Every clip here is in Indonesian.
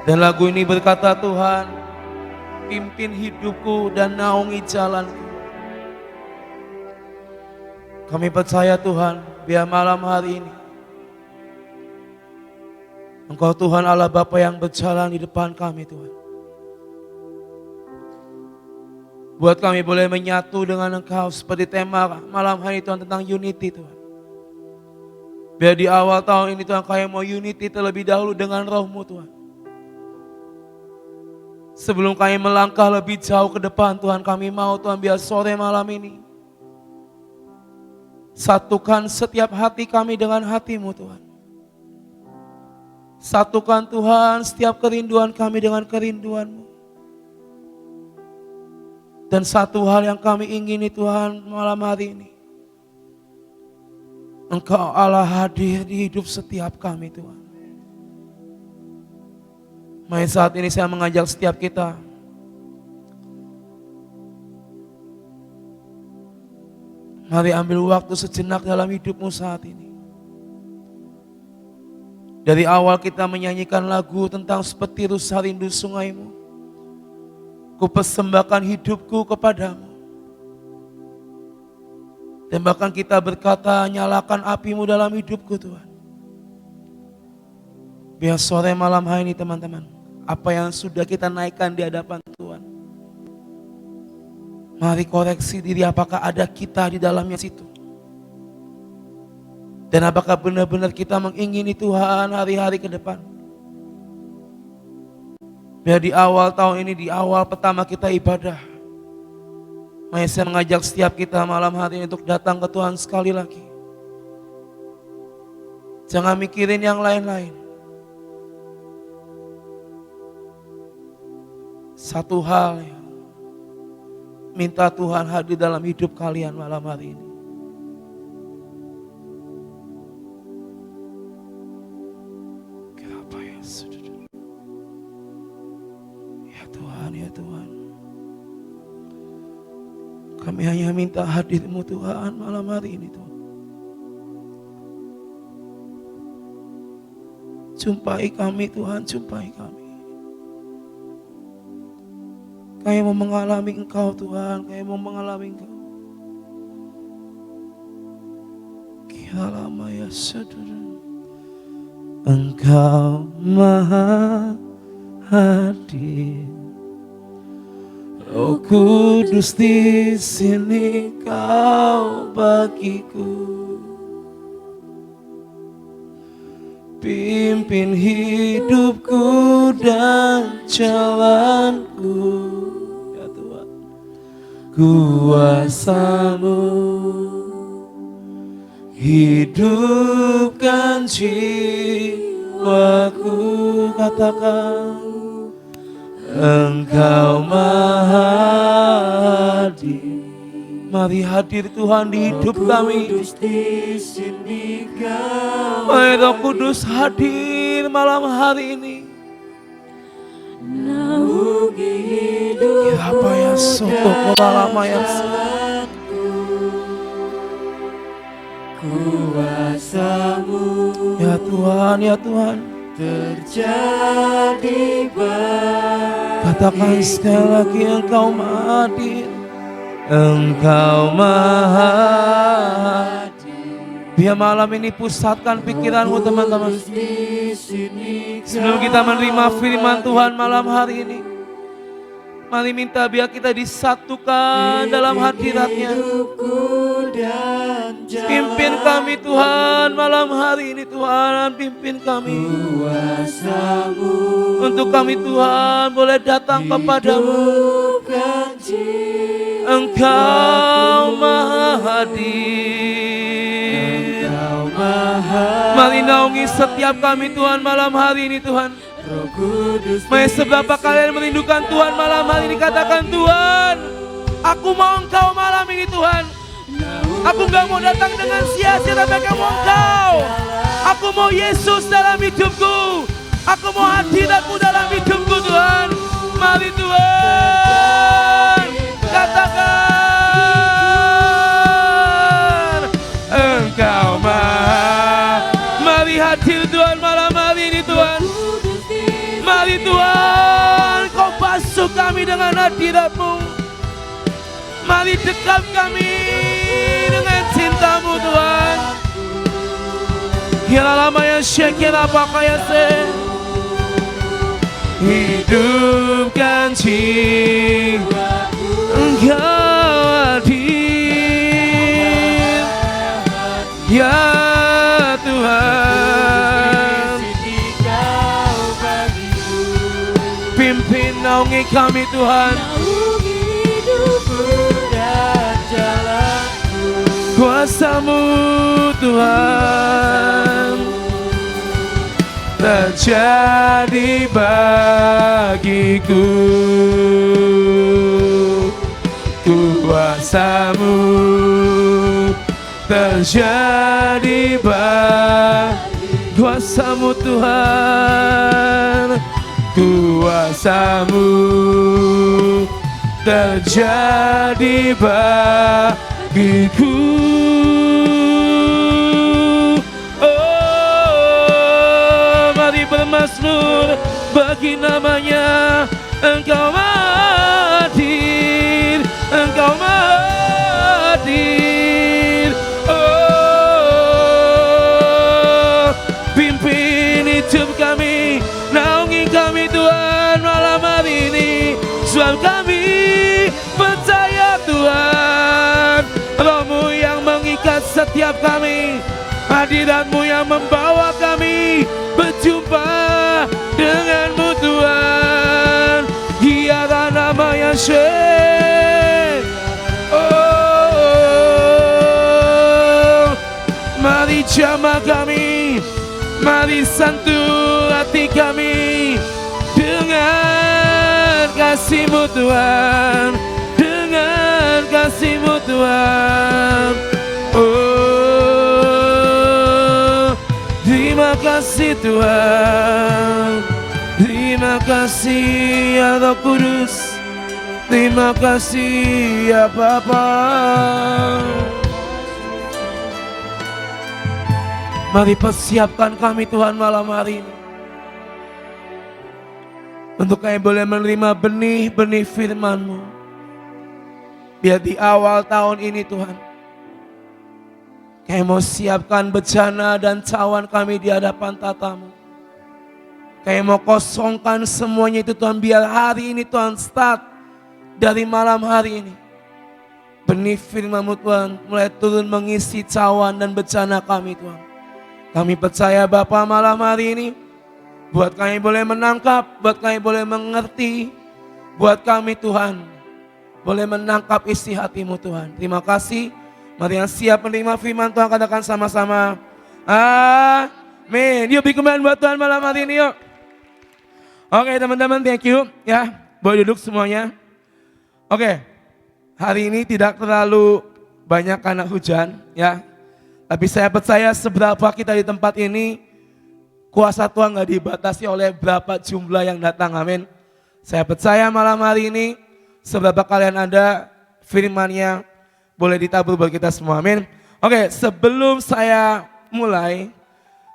Dan lagu ini berkata, Tuhan, pimpin hidupku dan naungi jalanku. Kami percaya Tuhan, biar malam hari ini Engkau Tuhan Allah Bapa yang berjalan di depan kami Tuhan. Buat kami boleh menyatu dengan Engkau seperti tema malam hari Tuhan tentang unity Tuhan. Biar di awal tahun ini Tuhan kami mau unity terlebih dahulu dengan Roh-Mu Tuhan. Sebelum kami melangkah lebih jauh ke depan Tuhan, kami mau Tuhan biar sore malam ini satukan setiap hati kami dengan hati-Mu Tuhan. Satukan Tuhan setiap kerinduan kami dengan kerinduan-Mu. Dan satu hal yang kami ingini Tuhan malam hari ini, Engkau Allah hadir di hidup setiap kami Tuhan. Mari saat ini saya mengajak setiap kita mari ambil waktu sejenak dalam hidupmu saat ini. Dari awal kita menyanyikan lagu tentang seperti rusa rindu sungaimu. Ku persembahkan hidupku kepadamu. Dan bahkan kita berkata, nyalakan apimu dalam hidupku Tuhan. Biar sore malam hari ini teman-teman, apa yang sudah kita naikkan di hadapan Tuhan, mari koreksi diri apakah ada kita di dalamnya situ. Dan apakah benar-benar kita mengingini Tuhan hari-hari ke depan. Biar di awal tahun ini, di awal pertama kita ibadah, mari saya mengajak setiap kita malam hari ini untuk datang ke Tuhan sekali lagi. Jangan mikirin yang lain-lain. Satu hal ya, minta Tuhan hadir dalam hidup kalian malam hari ini. Kenapa ya saudara? Ya Tuhan, ya Tuhan. Kami hanya minta hadir-Mu Tuhan malam hari ini Tuhan. Jumpai kami Tuhan, jumpai kami. Kami mau mengalami Engkau Tuhan, kami mau mengalami Engkau. Kialama ya saudara. Engkau maha hadir. Roh Kudus di sini Kau bagiku. Pimpin hidupku dan jalanku. Kuasa-Mu hidupkan jiwaku, katakan Engkau maha hadir. Mari hadir Tuhan di hidup kami. Mari Roh Kudus hadir malam hari ini. Ya apa ya soto lama ya. Kuasa-Mu Ya Tuhan, ya Tuhan. Terjadi Katakan sekali lagi Engkau maha hadir. Engkau maha hadir. Biar malam ini pusatkan pikiranmu teman-teman. Sebelum kita menerima firman Tuhan malam hari ini, mari minta biar kita disatukan dalam hadirat-Nya. Pimpin kami Tuhan malam hari ini Tuhan, pimpin kami. Untuk kami Tuhan boleh datang kepadamu. Engkau maha hadir. Mari naungi setiap kami Tuhan malam hari ini Tuhan. Mari seberapa kalian merindukan Tuhan malam hari ini, katakan Tuhan, aku mau Engkau malam ini Tuhan. Aku gak mau datang dengan sia-sia, tapi aku mau Engkau. Aku mau Yesus dalam hidupku. Aku mau hadirat-Mu dalam hidupku Tuhan. Mari Tuhan, katakan Engkau maha. Mari hadir Tuhan malam hari ini Tuhan. Mari hari Tuhan, Kau basuh kami dengan hadirat-Mu. Mari dekat kami dengan cinta-Mu Tuhan. Kira lama ya syekira pakaya se. Hidupkan jiwa Engkau hadir, ya Tuhan. Pimpin naungi kami Tuhan. Kuasa-Mu Tuhan terjadi bagiku. Kuasa-Mu terjadi kuasa-Mu Tuhan. Kuasa-Mu terjadi bagiku. Oh, mari bermazmur bagi namanya. Engkau hadir, Engkau hadir. Oh, pimpin hidup kami, naungi kami Tuhan malam hari ini. Sebab kami percaya Tuhan, Roh-Mu yang mengikat setiap kami, hadirat-Mu yang membawa kami berjumpa dengan-Mu Tuhan. Hiara nama Yesus. Oh, mari jamah kami, mari sentuh hati kami dengan kasih-Mu Tuhan, dengan kasih-Mu Tuhan. Oh, terima kasih Tuhan, terima kasih ya Roh Kudus, terima kasih ya Bapa. Mari persiapkan kami Tuhan malam hari ini, untuk kami boleh menerima benih-benih firman-Mu. Biar di awal tahun ini Tuhan, kami mau siapkan bejana dan cawan kami di hadapan tata-Mu. Kami mau kosongkan semuanya itu Tuhan, biar hari ini Tuhan start dari malam hari ini. Benih firman-Mu Tuhan mulai turun mengisi cawan dan bejana kami Tuhan. Kami percaya Bapa malam hari ini, buat kami boleh menangkap, buat kami boleh mengerti, buat kami Tuhan boleh menangkap isi hati-Mu Tuhan. Terima kasih. Mari yang siap menerima firman Tuhan katakan sama-sama amin. Yuk berikan buat Tuhan malam hari ini yuk. Oke teman-teman, thank you ya. Boleh duduk semuanya. Oke, hari ini tidak terlalu banyak karena hujan ya. Tapi saya percaya seberapa kita di tempat ini, kuasa Tuhan gak dibatasi oleh berapa jumlah yang datang, amin. Saya percaya malam hari ini, seberapa kalian ada, firman-Nya boleh ditabur buat kita semua, amin. Oke, sebelum saya mulai,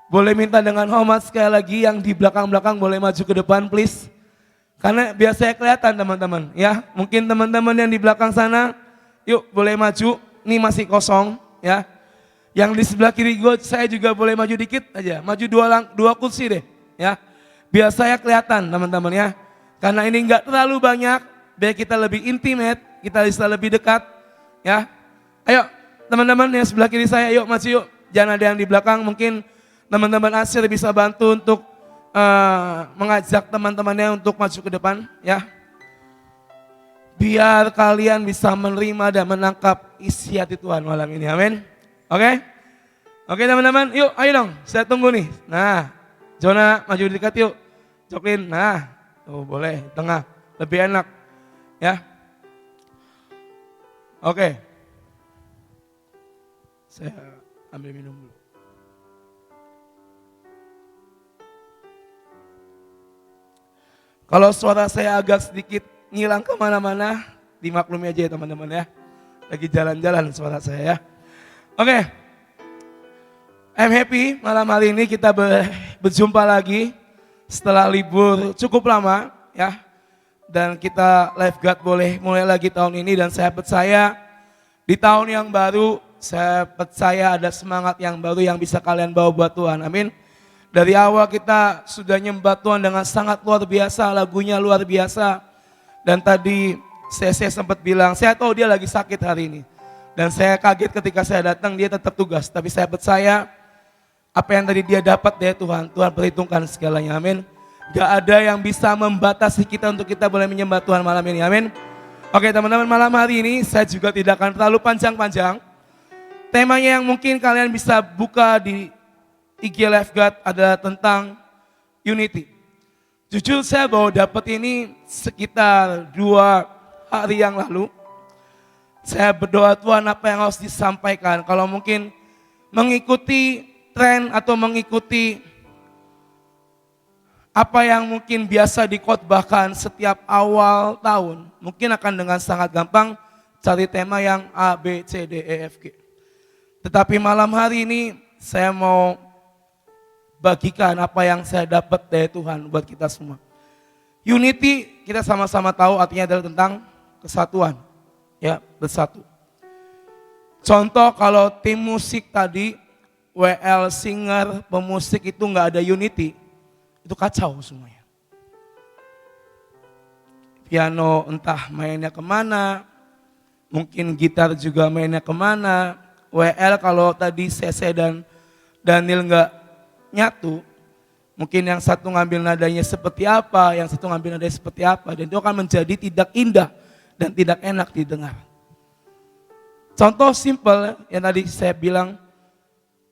boleh minta dengan hormat sekali lagi yang di belakang-belakang boleh maju ke depan please. Karena biar saya kelihatan teman-teman ya. Mungkin teman-teman yang di belakang sana, yuk boleh maju, ini masih kosong ya. Yang di sebelah kiri gue, saya juga boleh maju dikit aja, maju dua kursi deh, ya. Biar saya kelihatan teman-teman ya. Karena ini nggak terlalu banyak, biar kita lebih intimate, kita bisa lebih dekat, ya. Ayo teman-teman yang sebelah kiri saya, yuk maju yuk. Jangan ada yang di belakang, mungkin teman-teman Asyir bisa bantu untuk mengajak teman-temannya untuk maju ke depan, ya. Biar kalian bisa menerima dan menangkap isi hati Tuhan malam ini, amin. Oke? Oke teman-teman, yuk ayo dong, saya tunggu nih. Nah, Jona maju dekat yuk. Joklin, nah, tuh boleh, tengah, lebih enak. Ya. Oke. Saya ambil minum dulu. Kalau suara saya agak sedikit ngilang kemana-mana, dimaklumi aja ya teman-teman ya. Lagi jalan-jalan suara saya ya. Oke, I'm happy malam hari ini kita berjumpa lagi setelah libur cukup lama ya. Dan kita lifeguard boleh mulai lagi tahun ini, dan saya percaya di tahun yang baru, saya percaya ada semangat yang baru yang bisa kalian bawa buat Tuhan. Amin. Dari awal kita sudah nyembah Tuhan dengan sangat luar biasa, lagunya luar biasa. Dan tadi saya sempat bilang, saya tahu dia lagi sakit hari ini. Dan saya kaget ketika saya datang, dia tetap tugas. Tapi saya percaya apa yang tadi dia dapat dari Tuhan, Tuhan perhitungkan segalanya. Amin. Gak ada yang bisa membatasi kita untuk kita boleh menyembah Tuhan malam ini. Amin. Oke teman-teman, malam hari ini saya juga tidak akan terlalu panjang-panjang. Temanya yang mungkin kalian bisa buka di IG Lifeguard adalah tentang unity. Jujur saya baru dapat ini sekitar 2 hari yang lalu. Saya berdoa, Tuhan apa yang harus disampaikan. Kalau mungkin mengikuti tren atau mengikuti apa yang mungkin biasa dikhotbahkan setiap awal tahun, mungkin akan dengan sangat gampang cari tema yang A, B, C, D, E, F, G. Tetapi malam hari ini saya mau bagikan apa yang saya dapat dari Tuhan buat kita semua. Unity kita sama-sama tahu artinya adalah tentang kesatuan, ya, bersatu. Contoh kalau tim musik tadi, WL, singer, pemusik itu nggak ada unity, itu kacau semuanya. Piano entah mainnya kemana, mungkin gitar juga mainnya kemana. WL kalau tadi Sese dan Daniel nggak nyatu, mungkin yang satu ngambil nadanya seperti apa, yang satu ngambil nadanya seperti apa, dan itu akan menjadi tidak indah dan tidak enak didengar. Contoh simple yang tadi saya bilang,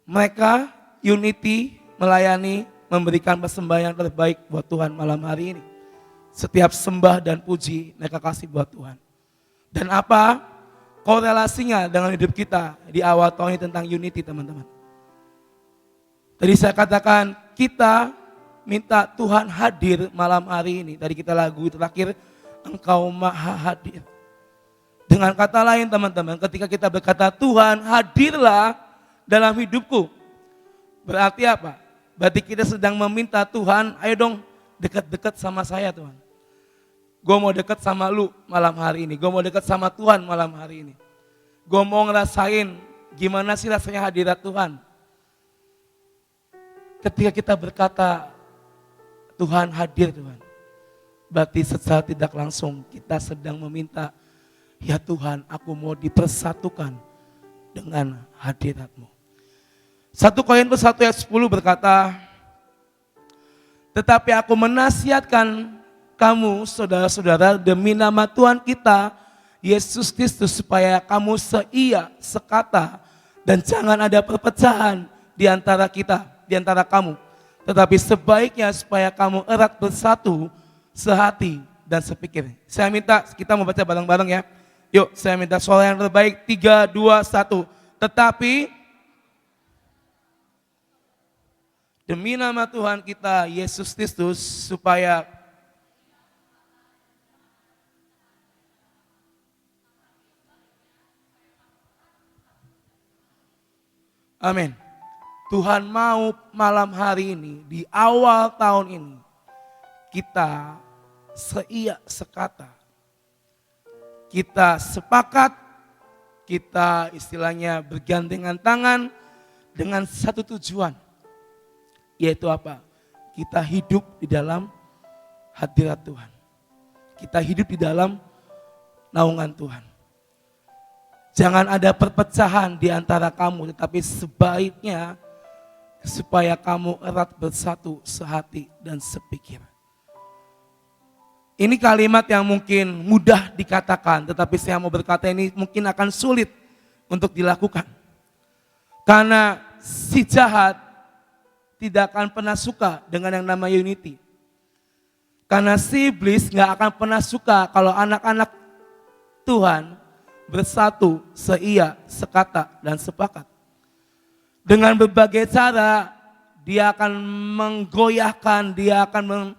mereka unity melayani, memberikan persembahan yang terbaik buat Tuhan malam hari ini. Setiap sembah dan puji mereka kasih buat Tuhan. Dan apa korelasinya dengan hidup kita di awal tahun ini tentang unity teman-teman. Tadi saya katakan kita minta Tuhan hadir malam hari ini. Tadi kita lagu terakhir, Engkau Maha Hadir. Dengan kata lain teman-teman, ketika kita berkata Tuhan hadirlah dalam hidupku, berarti apa? Berarti kita sedang meminta Tuhan, ayo dong dekat-dekat sama saya Tuhan. Gue mau dekat sama lu malam hari ini, gue mau dekat sama Tuhan malam hari ini. Gue mau ngerasain gimana sih rasanya hadirat Tuhan. Ketika kita berkata Tuhan hadir Tuhan, berarti secara tidak langsung kita sedang meminta, ya Tuhan aku mau dipersatukan dengan hadirat-Mu. 1 Korintus 1 ayat 10 berkata, tetapi aku menasihatkan kamu saudara-saudara demi nama Tuhan kita Yesus Kristus supaya kamu seia, sekata dan jangan ada perpecahan di antara kita, di antara kamu. Tetapi sebaiknya supaya kamu erat bersatu, sehati dan sepikir. Saya minta kita mau baca bareng-bareng ya. Yuk saya minta suara yang terbaik, 3, 2, 1. Tetapi demi nama Tuhan kita Yesus Kristus supaya amin. Tuhan mau malam hari ini, di awal tahun ini, kita seia, sekata. Kita sepakat, kita istilahnya bergandengan tangan dengan satu tujuan. Yaitu apa? Kita hidup di dalam hadirat Tuhan. Kita hidup di dalam naungan Tuhan. Jangan ada perpecahan di antara kamu, tetapi sebaiknya supaya kamu erat bersatu, sehati dan sepikir. Ini kalimat yang mungkin mudah dikatakan, tetapi saya mau berkata ini mungkin akan sulit untuk dilakukan. Karena si jahat tidak akan pernah suka dengan yang namanya unity. Karena si iblis gak akan pernah suka kalau anak-anak Tuhan bersatu, seia, sekata, dan sepakat. Dengan berbagai cara, dia akan menggoyahkan, dia akan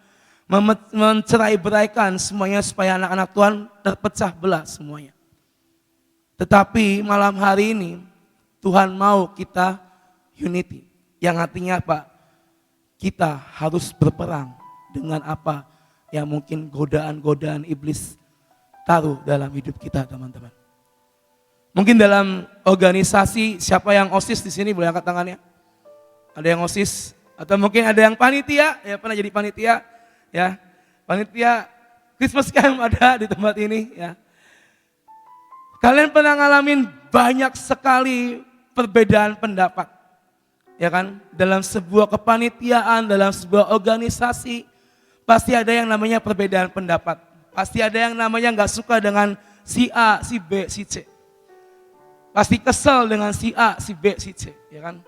mencerai-beraikan semuanya supaya anak-anak Tuhan terpecah belah semuanya. Tetapi malam hari ini, Tuhan mau kita unity. Yang artinya apa? Kita harus berperang dengan apa yang mungkin godaan-godaan iblis taruh dalam hidup kita, teman-teman. Mungkin dalam organisasi, siapa yang OSIS di sini boleh angkat tangannya? Ada yang OSIS atau mungkin ada yang panitia, ya pernah jadi panitia, ya. Panitia Christmas Camp ada di tempat ini, ya. Kalian pernah ngalamin banyak sekali perbedaan pendapat, ya kan? Dalam sebuah kepanitiaan, dalam sebuah organisasi, pasti ada yang namanya perbedaan pendapat. Pasti ada yang namanya nggak suka dengan si A, si B, si C. Pasti kesel dengan si A, si B, si C, ya kan?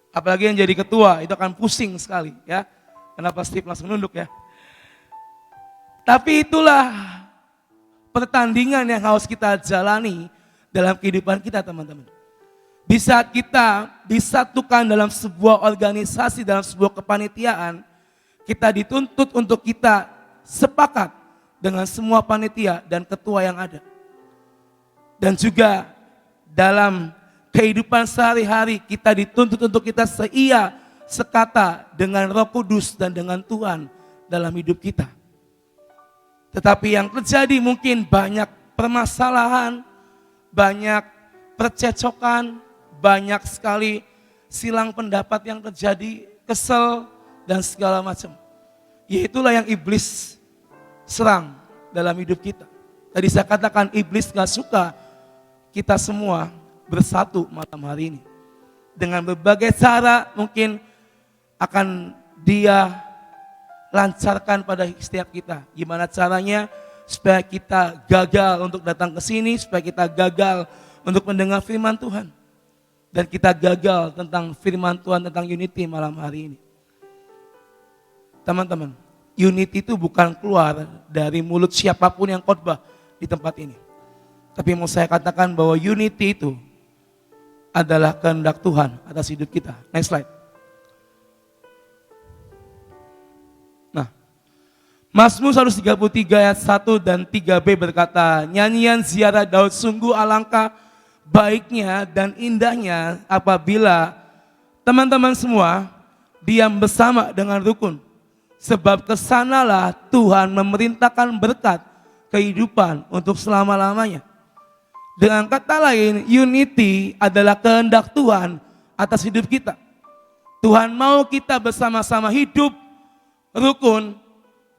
Apalagi yang jadi ketua, itu akan pusing sekali, ya. Kenapa Steve langsung nunduk ya? Tapi itulah pertandingan yang harus kita jalani dalam kehidupan kita, teman-teman. Di saat kita disatukan dalam sebuah organisasi, dalam sebuah kepanitiaan, kita dituntut untuk kita sepakat dengan semua panitia dan ketua yang ada. Dan juga dalam kehidupan sehari-hari kita dituntut untuk kita seia, sekata dengan Roh Kudus dan dengan Tuhan dalam hidup kita. Tetapi yang terjadi mungkin banyak permasalahan, banyak percecokan, banyak sekali silang pendapat yang terjadi, kesel dan segala macam. Yaitulah yang iblis serang dalam hidup kita. Tadi saya katakan iblis gak suka kita semua bersatu malam hari ini. Dengan berbagai cara mungkin akan dia lancarkan pada setiap kita. Gimana caranya supaya kita gagal untuk datang ke sini, supaya kita gagal untuk mendengar firman Tuhan. Dan kita gagal tentang firman Tuhan, tentang unity malam hari ini. Teman-teman, unity itu bukan keluar dari mulut siapapun yang khotbah di tempat ini. Tapi mau saya katakan bahwa unity itu adalah kehendak Tuhan atas hidup kita. Next slide. Nah, Mazmur 133 ayat 1 dan 3b berkata, nyanyian ziarah Daud, sungguh alangkah baiknya dan indahnya apabila teman-teman semua diam bersama dengan rukun. Sebab kesanalah Tuhan memerintahkan berkat kehidupan untuk selama-lamanya. Dengan kata lain, unity adalah kehendak Tuhan atas hidup kita. Tuhan mau kita bersama-sama hidup rukun,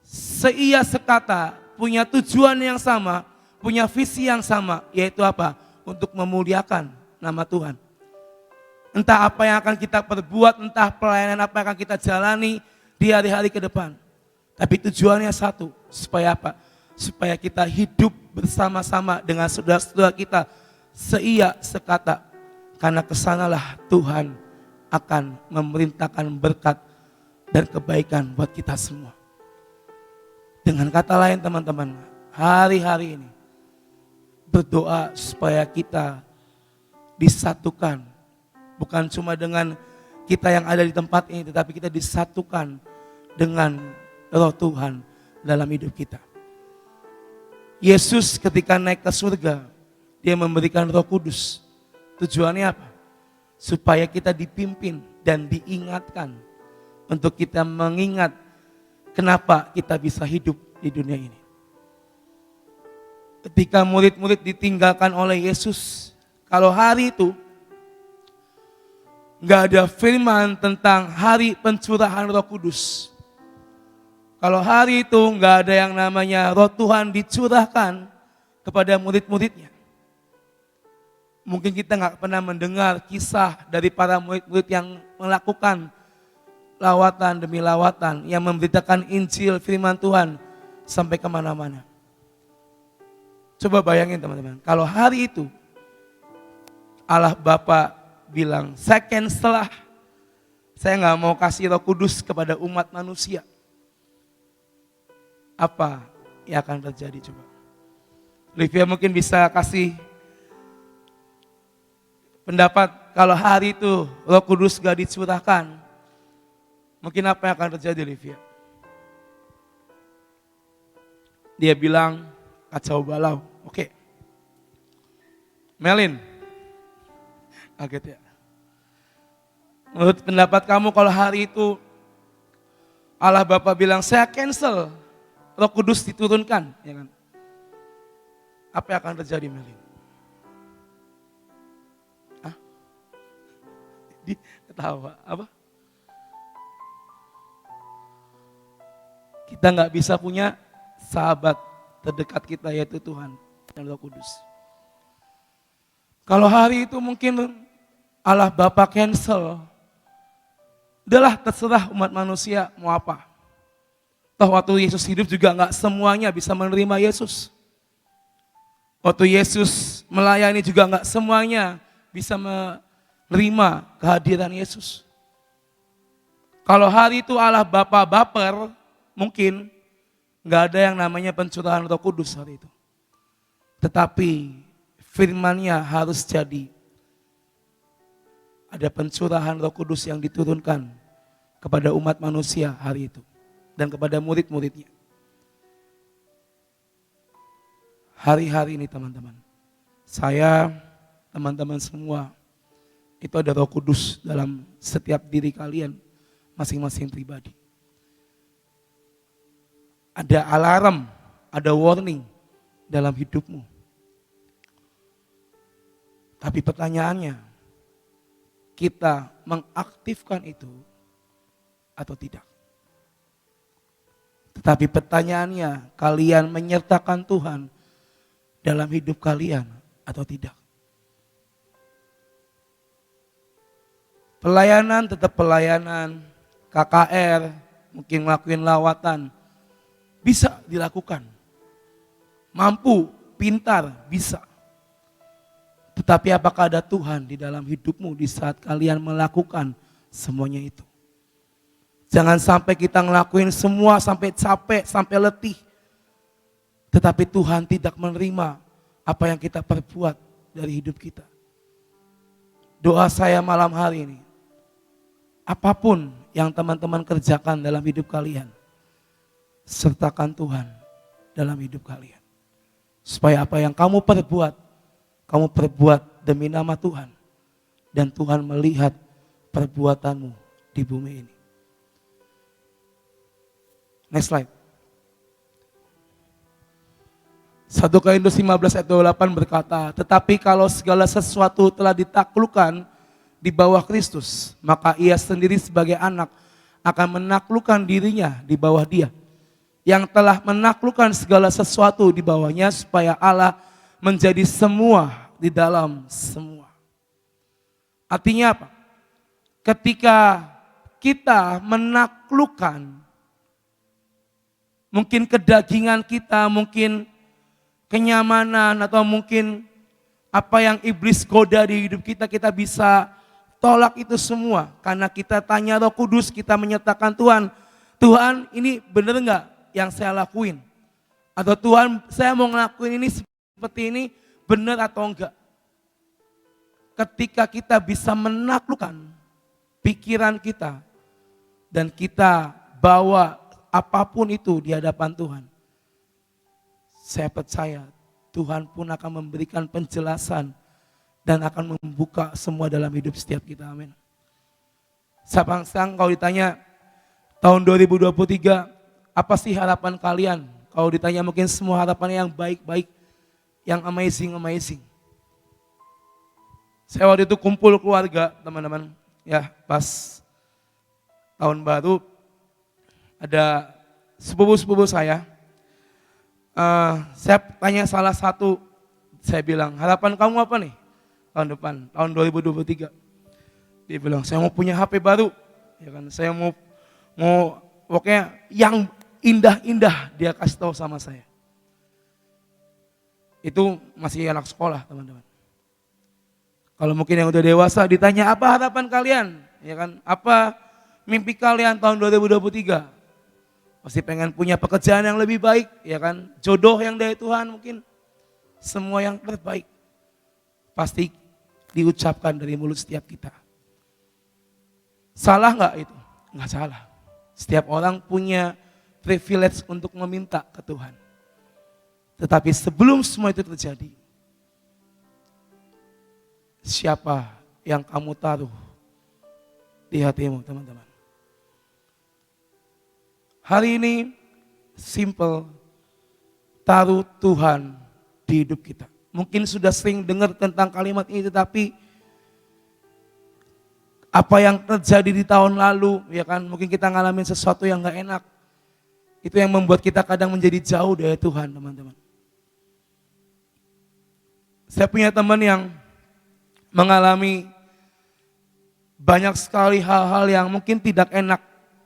seia sekata, punya tujuan yang sama, punya visi yang sama, yaitu apa? Untuk memuliakan nama Tuhan. Entah apa yang akan kita perbuat, entah pelayanan apa yang akan kita jalani di hari-hari ke depan. Tapi tujuannya satu, supaya apa? Supaya kita hidup bersama-sama dengan saudara-saudara kita seia sekata. Karena kesanalah Tuhan akan memerintahkan berkat dan kebaikan buat kita semua. Dengan kata lain teman-teman, hari-hari ini berdoa supaya kita disatukan. Bukan cuma dengan kita yang ada di tempat ini, tetapi kita disatukan dengan Roh Tuhan dalam hidup kita. Yesus ketika naik ke surga, dia memberikan Roh Kudus. Tujuannya apa? Supaya kita dipimpin dan diingatkan untuk kita mengingat kenapa kita bisa hidup di dunia ini. Ketika murid-murid ditinggalkan oleh Yesus, kalau hari itu gak ada firman tentang hari pencurahan Roh Kudus. Kalau hari itu gak ada yang namanya Roh Tuhan dicurahkan kepada murid-muridnya. Mungkin kita gak pernah mendengar kisah dari para murid-murid yang melakukan lawatan demi lawatan, yang memberitakan Injil firman Tuhan sampai kemana-mana. Coba bayangin teman-teman, kalau hari itu Allah Bapa bilang, second setelah saya gak mau kasih Roh Kudus kepada umat manusia. Apa yang akan terjadi coba? Olivia mungkin bisa kasih pendapat kalau hari itu Roh Kudus gak dicurahkan. Mungkin apa yang akan terjadi Olivia? Dia bilang kacau balau. Oke. Melin. Kaget ya. Menurut pendapat kamu kalau hari itu Allah Bapa bilang, saya cancel Roh Kudus diturunkan, ya kan? Apa yang akan terjadi, Melin? Hah? Di ketawa, apa? Kita nggak bisa punya sahabat terdekat kita yaitu Tuhan dan Roh Kudus. Kalau hari itu mungkin Allah Bapa cancel, udahlah terserah umat manusia mau apa. Toh waktu Yesus hidup juga nggak semuanya bisa menerima Yesus. Waktu Yesus melayani juga nggak semuanya bisa menerima kehadiran Yesus. Kalau hari itu Allah Bapa baper, mungkin nggak ada yang namanya pencurahan Roh Kudus hari itu. Tetapi firman-Nya harus jadi. Ada pencurahan Roh Kudus yang diturunkan kepada umat manusia hari itu. Dan kepada murid-muridnya. Hari-hari ini teman-teman, saya, teman-teman semua, itu ada Roh Kudus dalam setiap diri kalian, masing-masing pribadi. Ada alarm, ada warning dalam hidupmu. Tapi pertanyaannya, kita mengaktifkan itu atau tidak? Tetapi pertanyaannya, kalian menyertakan Tuhan dalam hidup kalian atau tidak? Pelayanan tetap pelayanan, KKR, mungkin ngelakuin lawatan, bisa dilakukan. Mampu, pintar, bisa. Tetapi apakah ada Tuhan di dalam hidupmu di saat kalian melakukan semuanya itu? Jangan sampai kita ngelakuin semua sampai capek, sampai letih. Tetapi Tuhan tidak menerima apa yang kita perbuat dari hidup kita. Doa saya malam hari ini, apapun yang teman-teman kerjakan dalam hidup kalian, sertakan Tuhan dalam hidup kalian. Supaya apa yang kamu perbuat demi nama Tuhan. Dan Tuhan melihat perbuatanmu di bumi ini. Next slide. 1 Korintus 15 ayat 28 berkata, tetapi kalau segala sesuatu telah ditaklukkan di bawah Kristus, maka ia sendiri sebagai anak akan menaklukkan dirinya di bawah Dia, yang telah menaklukkan segala sesuatu di bawahnya, supaya Allah menjadi semua di dalam semua. Artinya apa? Ketika kita menaklukkan mungkin kedagingan kita, mungkin kenyamanan, atau mungkin apa yang iblis goda di hidup kita, kita bisa tolak itu semua. Karena kita tanya Roh Kudus, kita menyertakan Tuhan. Tuhan, ini benar enggak yang saya lakuin? Atau Tuhan, saya mau ngelakuin ini seperti ini, benar atau enggak? Ketika kita bisa menaklukkan pikiran kita, dan kita bawa apapun itu di hadapan Tuhan, saya percaya Tuhan pun akan memberikan penjelasan dan akan membuka semua dalam hidup setiap kita. Amin. Sekarang kalau ditanya tahun 2023, apa sih harapan kalian? Kalau ditanya mungkin semua harapannya yang baik-baik, yang amazing. Saya waktu itu kumpul keluarga teman-teman, ya pas tahun baru, ada sepupu-sepupu saya. Saya tanya salah satu, saya bilang, harapan kamu apa nih tahun depan, tahun 2023? Dia bilang, saya mau punya HP baru, ya kan? Saya mau pokoknya yang indah-indah, dia kasih tahu sama saya. Itu masih anak sekolah, teman-teman. Kalau mungkin yang udah dewasa ditanya apa harapan kalian, ya kan? Apa mimpi kalian tahun 2023? Pasti pengen punya pekerjaan yang lebih baik, ya kan? Jodoh yang dari Tuhan mungkin. Semua yang terbaik. Pasti diucapkan dari mulut setiap kita. Salah nggak itu? Nggak salah. Setiap orang punya privilege untuk meminta ke Tuhan. Tetapi sebelum semua itu terjadi, siapa yang kamu taruh di hatimu, teman-teman? Hari ini simple, taruh Tuhan di hidup kita. Mungkin sudah sering dengar tentang kalimat ini, tetapi apa yang terjadi di tahun lalu, ya kan, mungkin kita ngalamin sesuatu yang gak enak. Itu yang membuat kita kadang menjadi jauh dari Tuhan, teman-teman. Saya punya teman yang mengalami banyak sekali hal-hal yang mungkin tidak enak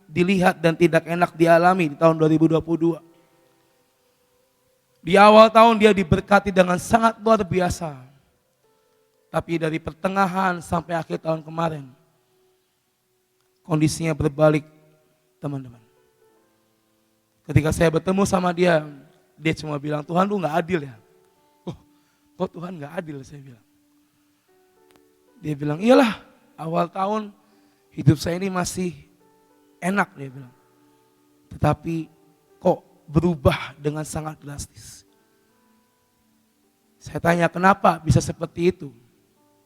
dilihat dan tidak enak dialami di tahun 2022. Di awal tahun dia diberkati dengan sangat luar biasa. Tapi dari pertengahan sampai akhir tahun kemarin, kondisinya berbalik, teman-teman. Ketika saya bertemu sama dia, dia cuma bilang, Tuhan lu gak adil ya. Oh, kok Tuhan gak adil, saya bilang. Dia bilang, iyalah awal tahun hidup saya ini masih enak, dia bilang. Tetapi kok berubah dengan sangat drastis. Saya tanya kenapa bisa seperti itu.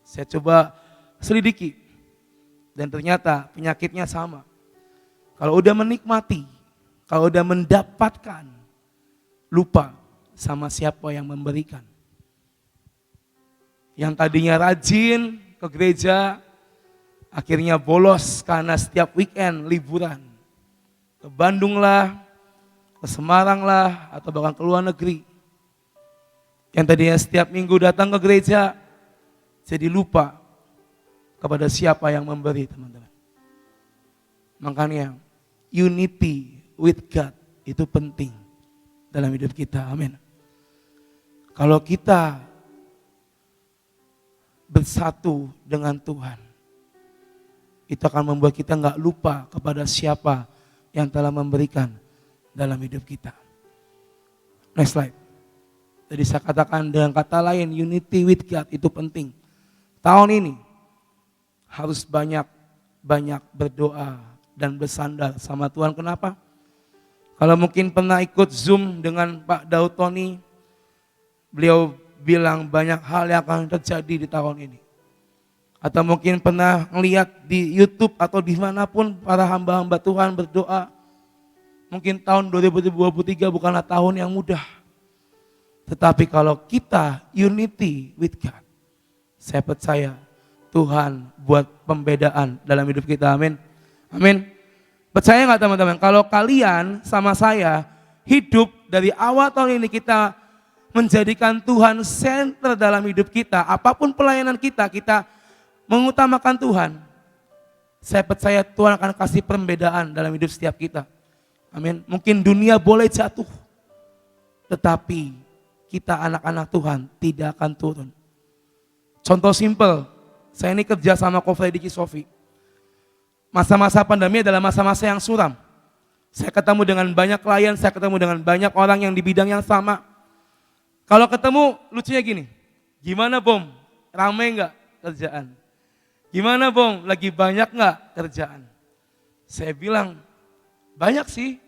Saya coba selidiki. Dan ternyata penyakitnya sama. Kalau udah menikmati, kalau udah mendapatkan, lupa sama siapa yang memberikan. Yang tadinya rajin ke gereja, akhirnya bolos karena setiap weekend liburan. Ke Bandung lah, ke Semarang lah, atau bahkan ke luar negeri. Yang tadinya setiap minggu datang ke gereja, jadi lupa kepada siapa yang memberi, teman-teman. Makanya unity with God itu penting dalam hidup kita, amin. Kalau kita bersatu dengan Tuhan, itu akan membuat kita gak lupa kepada siapa yang telah memberikan dalam hidup kita. Next slide. Jadi saya katakan dengan kata lain, unity with God itu penting. Tahun ini harus banyak berdoa dan bersandar sama Tuhan. Kenapa? Kalau mungkin pernah ikut Zoom dengan Pak Daud Tony, beliau bilang banyak hal yang akan terjadi di tahun ini. Atau mungkin pernah ngelihat di YouTube atau dimanapun para hamba-hamba Tuhan berdoa. Mungkin tahun 2023 bukanlah tahun yang mudah. Tetapi kalau kita unity with God, saya percaya Tuhan buat pembedaan dalam hidup kita, amin. Amin. Percaya gak teman-teman? Kalau kalian sama saya hidup dari awal tahun ini kita menjadikan Tuhan center dalam hidup kita, apapun pelayanan kita mengutamakan Tuhan. Saya percaya Tuhan akan kasih pembedaan dalam hidup setiap kita. Amin. Mungkin dunia boleh jatuh, tetapi kita anak-anak Tuhan tidak akan turun. Contoh simpel, saya ini kerja sama Kofrediki Sofi. Masa-masa pandemi adalah masa-masa yang suram. Saya ketemu dengan banyak klien, saya ketemu dengan banyak orang yang di bidang yang sama. Kalau ketemu lucunya gini, gimana Bom, rame enggak kerjaan? Gimana Bom, lagi banyak enggak kerjaan? Saya bilang, banyak sih,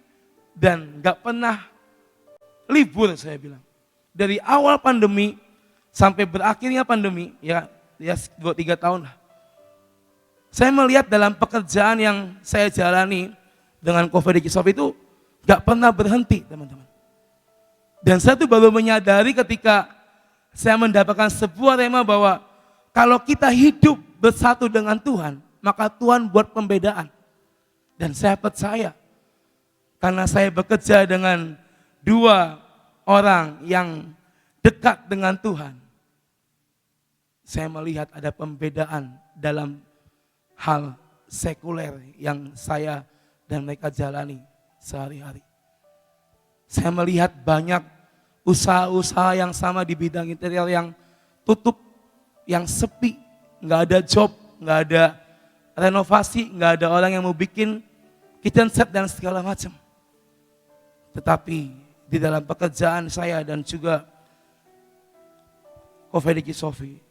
dan enggak pernah libur, saya bilang. Dari awal pandemi sampai berakhirnya pandemi, ya 2-3 tahun lah. Saya melihat dalam pekerjaan yang saya jalani dengan Kofrediki Sofi itu gak pernah berhenti, teman-teman. Dan saya tuh baru menyadari ketika saya mendapatkan sebuah tema bahwa kalau kita hidup bersatu dengan Tuhan, maka Tuhan buat pembedaan. Dan saya percaya, karena saya bekerja dengan 2 orang yang dekat dengan Tuhan, saya melihat ada pembedaan dalam hal sekuler yang saya dan mereka jalani sehari-hari. Saya melihat banyak usaha-usaha yang sama di bidang interior yang tutup, yang sepi, nggak ada job, nggak ada renovasi, nggak ada orang yang mau bikin kitchen set dan segala macam. Tetapi di dalam pekerjaan saya dan juga Kofrediki Sofi,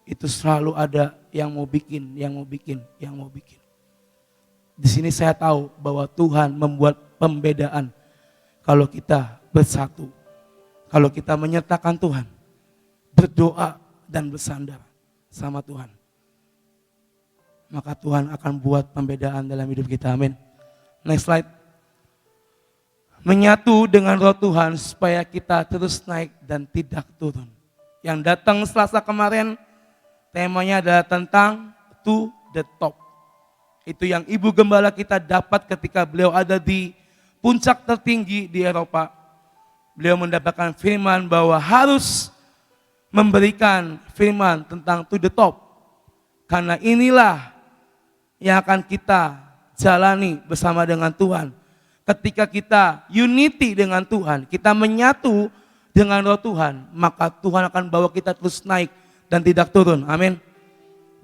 itu selalu ada yang mau bikin. Di sini saya tahu bahwa Tuhan membuat pembedaan kalau kita bersatu, kalau kita menyertakan Tuhan, berdoa dan bersandar sama Tuhan. Maka Tuhan akan buat pembedaan dalam hidup kita, amin. Next slide. menyatu dengan roh Tuhan supaya kita terus naik dan tidak turun. Yang datang Selasa kemarin temanya adalah tentang to the top. Itu yang Ibu Gembala kita dapat ketika beliau ada di puncak tertinggi di Eropa. Beliau mendapatkan firman bahwa harus memberikan firman tentang to the top. Karena inilah yang akan kita jalani bersama dengan Tuhan. Ketika kita unity dengan Tuhan, kita menyatu dengan roh Tuhan, maka Tuhan akan bawa kita terus naik dan tidak turun. Amin.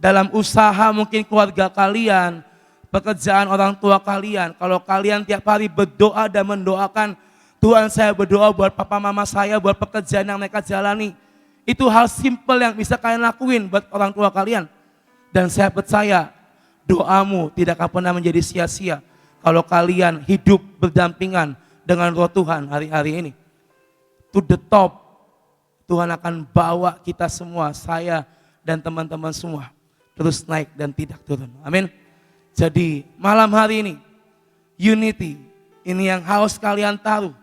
Dalam usaha mungkin keluarga kalian, pekerjaan orang tua kalian, kalau kalian tiap hari berdoa dan mendoakan, Tuhan saya berdoa buat papa mama saya, buat pekerjaan yang mereka jalani. Itu hal simple yang bisa kalian lakuin buat orang tua kalian. Dan saya percaya doamu tidak akan pernah menjadi sia-sia kalau kalian hidup berdampingan dengan roh Tuhan hari-hari ini. To the top, Tuhan akan bawa kita semua, saya dan teman-teman semua, terus naik dan tidak turun. Amin. Jadi malam hari ini, unity, ini yang harus kalian taruh.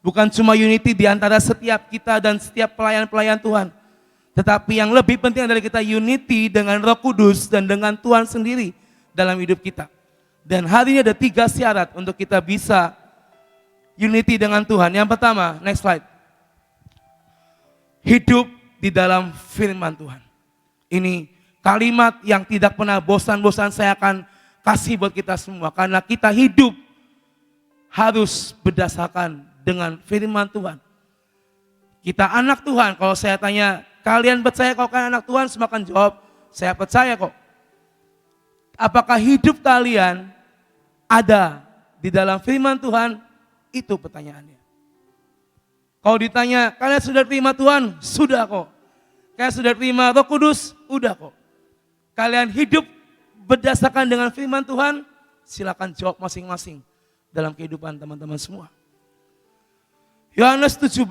Bukan cuma unity di antara setiap kita dan setiap pelayan-pelayan Tuhan. Tetapi yang lebih penting adalah kita unity dengan Roh Kudus dan dengan Tuhan sendiri dalam hidup kita. Dan hari ini ada 3 syarat untuk kita bisa unity dengan Tuhan. Yang pertama, next slide. Hidup di dalam firman Tuhan. Ini kalimat yang tidak pernah bosan-bosan saya akan kasih buat kita semua. Karena kita hidup harus berdasarkan dengan firman Tuhan. Kita anak Tuhan. Kalau saya tanya, kalian percaya kalau kalian anak Tuhan? Semua akan jawab, saya percaya kok. Apakah hidup kalian ada di dalam firman Tuhan? Itu pertanyaannya. Kalau ditanya, kalian sudah terima Tuhan? Sudah kok. Kalian sudah terima Roh Kudus? Udah kok. Kalian hidup berdasarkan dengan firman Tuhan? Silakan jawab masing-masing dalam kehidupan teman-teman semua. Yohanes 17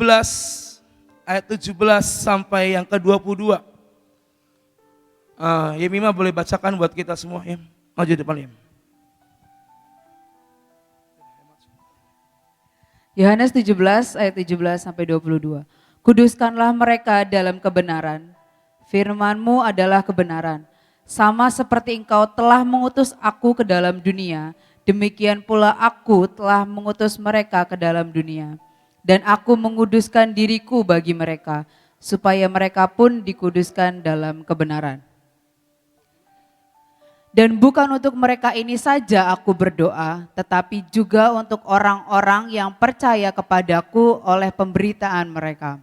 ayat 17 sampai yang ke-22. Yemima boleh bacakan buat kita semua, Yem. Maju depan, Yem. Yohanes 17 ayat 17 sampai 22. Kuduskanlah mereka dalam kebenaran. Firman-Mu adalah kebenaran. Sama seperti Engkau telah mengutus aku ke dalam dunia, demikian pula aku telah mengutus mereka ke dalam dunia. Dan aku menguduskan diriku bagi mereka, supaya mereka pun dikuduskan dalam kebenaran. Dan bukan untuk mereka ini saja aku berdoa, tetapi juga untuk orang-orang yang percaya kepadaku oleh pemberitaan mereka.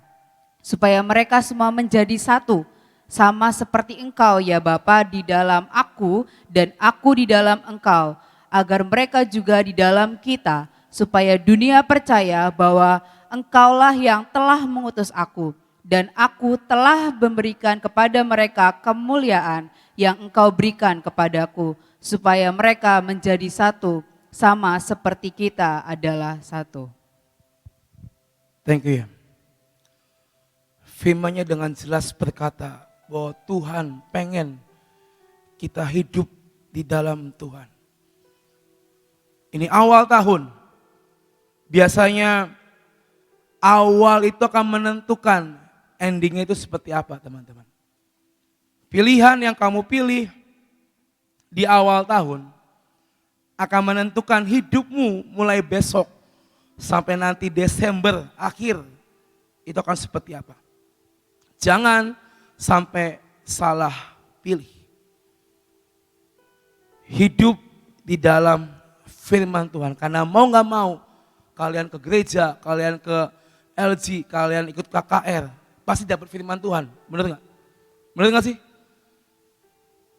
Supaya mereka semua menjadi satu, sama seperti Engkau ya Bapa di dalam aku dan aku di dalam Engkau, agar mereka juga di dalam kita, supaya dunia percaya bahwa Engkaulah yang telah mengutus aku, dan aku telah memberikan kepada mereka kemuliaan yang Engkau berikan kepadaku, supaya mereka menjadi satu, sama seperti kita adalah satu. Thank you ya. Firman-Nya dengan jelas berkata bahwa Tuhan pengen kita hidup di dalam Tuhan. Ini awal tahun. Biasanya awal itu akan menentukan endingnya itu seperti apa, teman-teman. Pilihan yang kamu pilih di awal tahun akan menentukan hidupmu mulai besok sampai nanti Desember akhir itu akan seperti apa. Jangan sampai salah pilih. Hidup di dalam firman Tuhan, karena mau gak mau kalian ke gereja, kalian ke LG, kalian ikut KKR, pasti dapat firman Tuhan. Benar gak? Benar gak sih?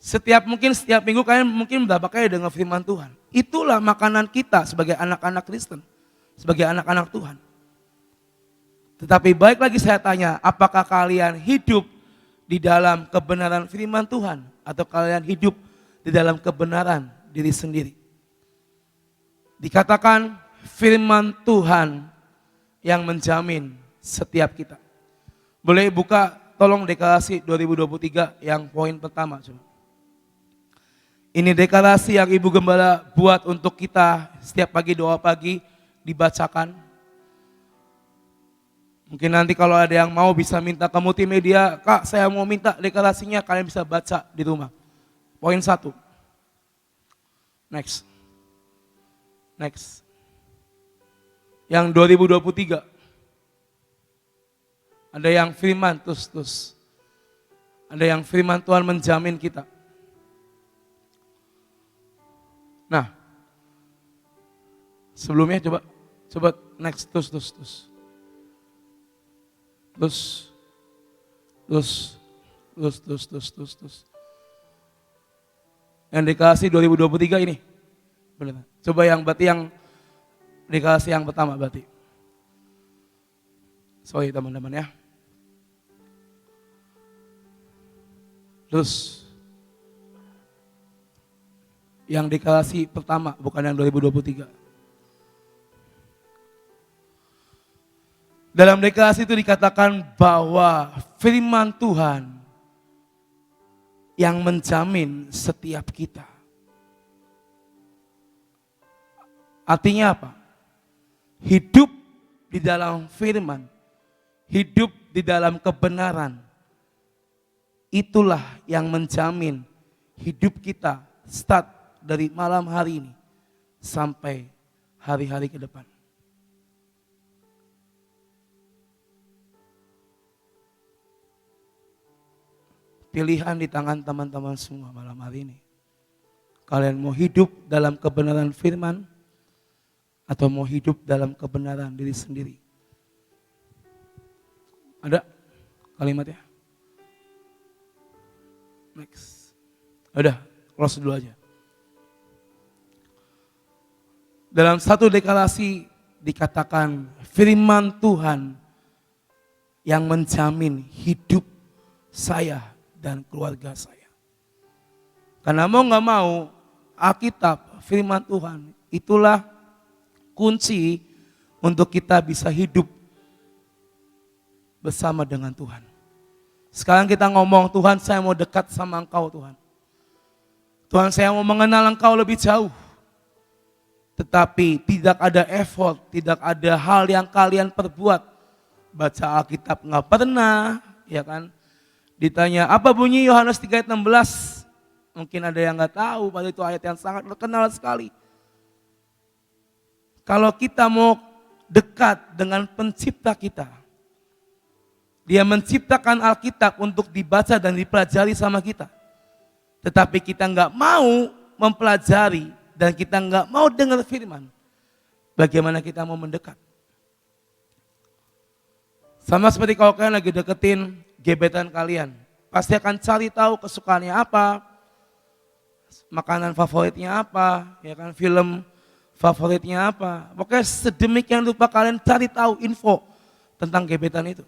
Setiap minggu kalian mungkin berapa kali dengar firman Tuhan. Itulah makanan kita sebagai anak-anak Kristen, sebagai anak-anak Tuhan. Tetapi baik lagi saya tanya, apakah kalian hidup di dalam kebenaran firman Tuhan atau kalian hidup di dalam kebenaran diri sendiri? Dikatakan firman Tuhan yang menjamin setiap kita. Boleh buka tolong deklarasi 2023 yang poin pertama coba. Ini deklarasi yang Ibu Gembala buat untuk kita setiap pagi doa pagi dibacakan. Mungkin nanti kalau ada yang mau bisa minta ke multimedia, Kak saya mau minta deklarasinya, kalian bisa baca di rumah. Poin 1. Next. Yang 2023. Ada yang firman terus. Ada yang firman Tuhan menjamin kita. Nah, sebelumnya coba next terus. Yang dikasih 2023 ini. Benar. Coba yang berarti yang dikasih yang pertama berarti. Sorry teman-teman ya. Terus yang dikasih pertama bukan yang 2023. Dalam deklarasi itu dikatakan bahwa firman Tuhan yang menjamin setiap kita. Artinya apa? Hidup di dalam firman, hidup di dalam kebenaran, itulah yang menjamin hidup kita start dari malam hari ini sampai hari-hari ke depan. Pilihan di tangan teman-teman semua malam hari ini. Kalian mau hidup dalam kebenaran firman atau mau hidup dalam kebenaran diri sendiri? Ada kalimatnya? Next. Udah, close dulu aja. Dalam satu deklarasi dikatakan firman Tuhan yang menjamin hidup saya dan keluarga saya. Karena mau gak mau, Alkitab, firman Tuhan, itulah kunci untuk kita bisa hidup bersama dengan Tuhan. Sekarang kita ngomong, Tuhan saya mau dekat sama Engkau Tuhan. Tuhan saya mau mengenal Engkau lebih jauh. Tetapi tidak ada effort, tidak ada hal yang kalian perbuat. Baca Alkitab gak pernah, ya kan? Ditanya, apa bunyi Yohanes 3 ayat 16? Mungkin ada yang gak tahu, padahal itu ayat yang sangat terkenal sekali. Kalau kita mau dekat dengan pencipta kita, dia menciptakan Alkitab untuk dibaca dan dipelajari sama kita. Tetapi kita gak mau mempelajari dan kita gak mau dengar firman. Bagaimana kita mau mendekat? Sama seperti kalau kalian lagi deketin gebetan kalian, pasti akan cari tahu kesukaannya apa, makanan favoritnya apa, ya kan, film favoritnya apa. Pokoknya sedemikian rupa kalian cari tahu info tentang gebetan itu.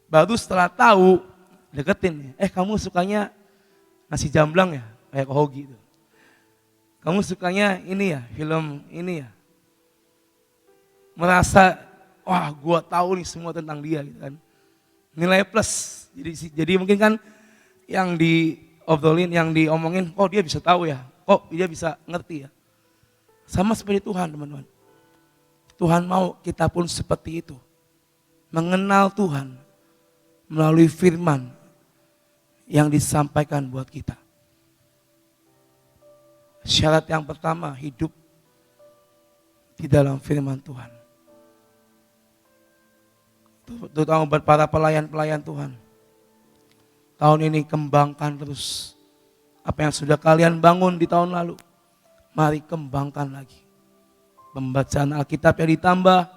Baru setelah tahu, deketin. Kamu sukanya nasi jamblang ya, kayak Hogi itu. Kamu sukanya ini ya, film ini ya. Merasa, wah gua tahu nih semua tentang dia gitu kan. Nilai plus. Jadi mungkin kan yang diobrolin, yang diomongin, kok dia bisa tahu ya, kok dia bisa ngerti ya. Sama seperti Tuhan teman-teman. Tuhan mau kita pun seperti itu. Mengenal Tuhan melalui firman yang disampaikan buat kita. Syarat yang pertama, hidup di dalam firman Tuhan. Terutama buat para pelayan-pelayan Tuhan. Tahun ini kembangkan terus apa yang sudah kalian bangun di tahun lalu. Mari kembangkan lagi. Pembacaan Alkitab yang ditambah,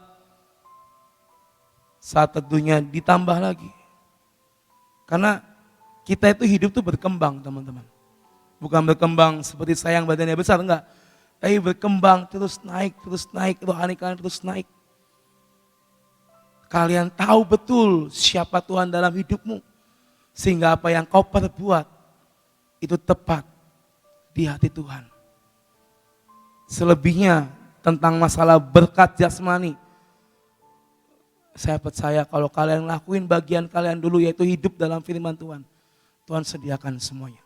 saat teduhnya ditambah lagi. Karena kita itu hidup tuh berkembang teman-teman. Bukan berkembang seperti saya yang badannya besar, enggak. Tapi berkembang terus naik, rohani kalian terus naik. Kalian tahu betul siapa Tuhan dalam hidupmu. Sehingga apa yang kau perbuat itu tepat di hati Tuhan. Selebihnya tentang masalah berkat jasmani, saya percaya kalau kalian lakuin bagian kalian dulu, yaitu hidup dalam firman Tuhan, Tuhan sediakan semuanya.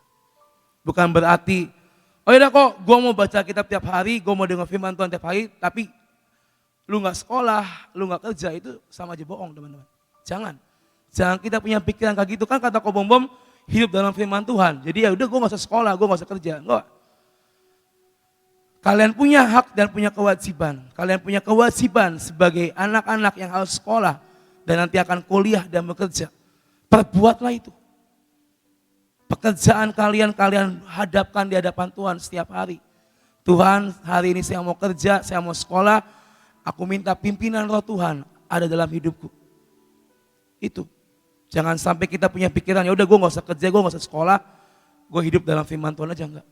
Bukan berarti, oh yaudah kok gue mau baca kitab tiap hari, gue mau dengar firman Tuhan tiap hari, tapi lu nggak sekolah, lu nggak kerja, itu sama aja bohong teman-teman. Jangan kita punya pikiran kayak gitu. Kan kata Kobom-bom, hidup dalam firman Tuhan. Jadi ya udah gue nggak usah sekolah, gue nggak usah kerja. Enggak. Kalian punya hak dan punya kewajiban. Kalian punya kewajiban sebagai anak-anak yang harus sekolah dan nanti akan kuliah dan bekerja. Perbuatlah itu. Pekerjaan kalian hadapkan di hadapan Tuhan setiap hari. Tuhan, hari ini saya mau kerja, saya mau sekolah. Aku minta pimpinan Roh Tuhan ada dalam hidupku. Itu. Jangan sampai kita punya pikiran, ya udah gue nggak usah kerja, gue nggak usah sekolah, gue hidup dalam firman Tuhan aja, enggak.